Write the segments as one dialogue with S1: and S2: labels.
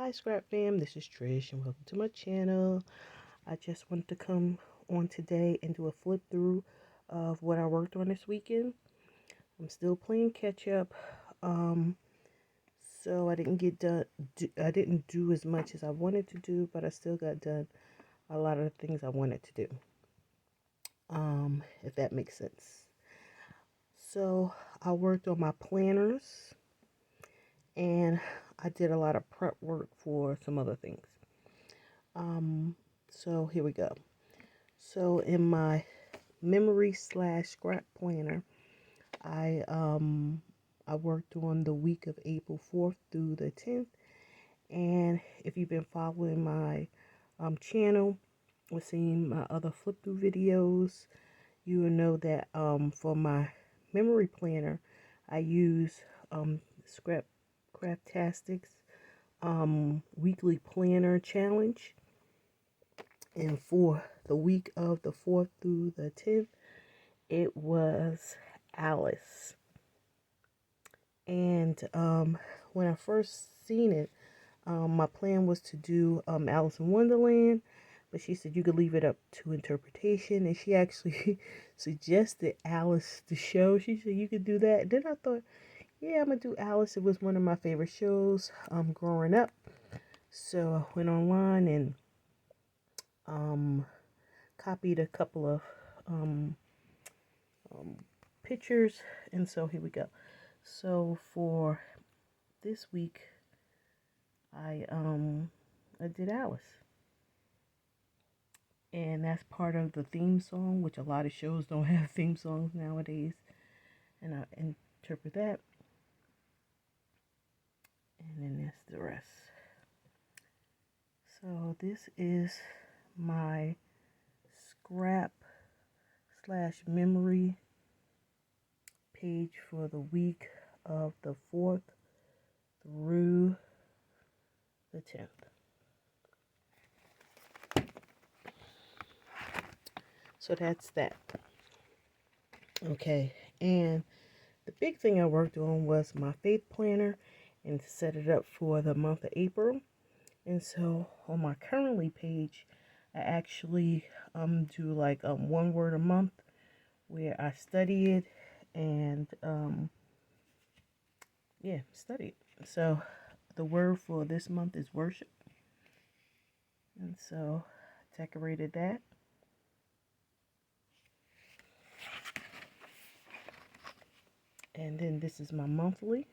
S1: Hi Scrap Fam, this is Trish and welcome to my channel. I just wanted to come on today and do a flip through of what I worked on this weekend. I'm still playing catch up, so I didn't get done. I didn't do as much as I wanted to do, but I still got done a lot of the things I wanted to do. If that makes sense. So I worked on my planners and I did a lot of prep work for some other things. So here we go. So in my memory slash scrap planner, I worked on the week of April 4th through the 10th. And if you've been following my channel or seeing my other flip through videos, you will know that for my memory planner, I use Scrapcraftastic's weekly planner challenge. And for the week of the 4th through the 10th, it was Alice. And when I first seen it, my plan was to do Alice in Wonderland, but she said you could leave it up to interpretation, and she actually suggested Alice the show. She said you could do that. And then I thought, yeah, I'm gonna do Alice. It was one of my favorite shows growing up. So I went online and copied a couple of pictures, and so here we go. So for this week, I did Alice, and that's part of the theme song, which a lot of shows don't have theme songs nowadays, and I interpret that, and then that's the rest. So this is my scrap slash memory page for the week of the 4th through the 10th. So that's that. Okay, and the big thing I worked on was my faith planner and set it up for the month of April. And so on my currently page, I actually do like one word a month where I study it and study it. So the word for this month is worship. And so I decorated that. And then this is my monthly.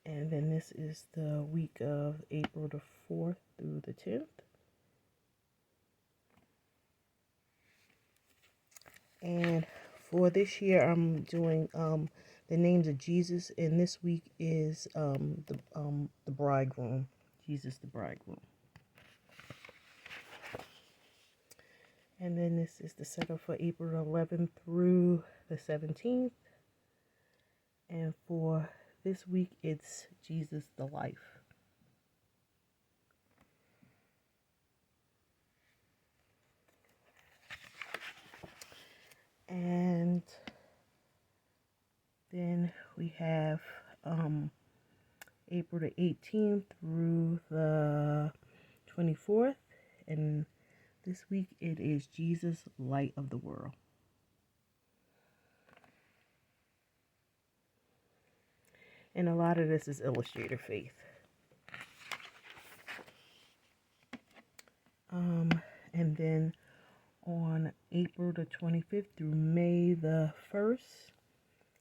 S1: And then this is the week of April the 4th through the 10th. And for this year, I'm doing the names of Jesus, and this week is the bridegroom, Jesus the bridegroom. And then this is the setup for April 11th through the 17th. And for this week, it's Jesus the life. And then we have April the 18th through the 24th. And this week it is Jesus, light of the world. And a lot of this is Illustrator Faith. And then on April the 25th through May the 1st,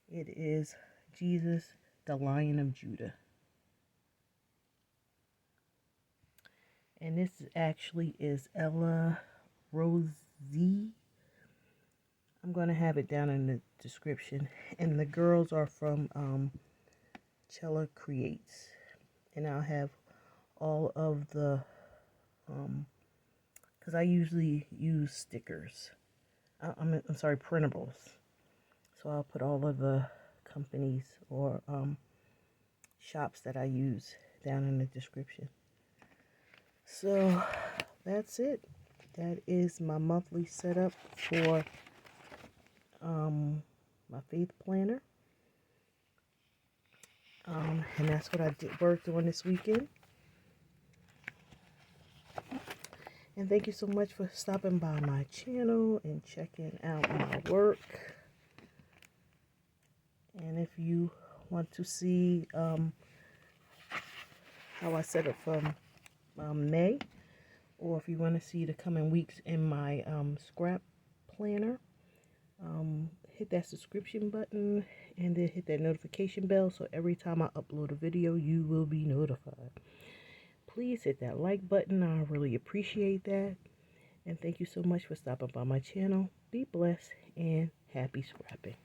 S1: it is Jesus, the Lion of Judah. And this actually is Ella Rosie. I'm going to have it down in the description. And the girls are from Cella Creates. And I'll have all of the, because I usually use stickers. I'm sorry, printables. So I'll put all of the companies or shops that I use down in the description. So that's it. That is my monthly setup for my faith planner. And that's what I worked on this weekend. And thank you so much for stopping by my channel and checking out my work. And if you want to see how I set up from May, or if you want to see the coming weeks in my scrap planner, hit that subscription button and then hit that notification bell so every time I upload a video you will be notified. Please hit that like button. I really appreciate that. And thank you so much for stopping by my channel. Be blessed and happy scrapping.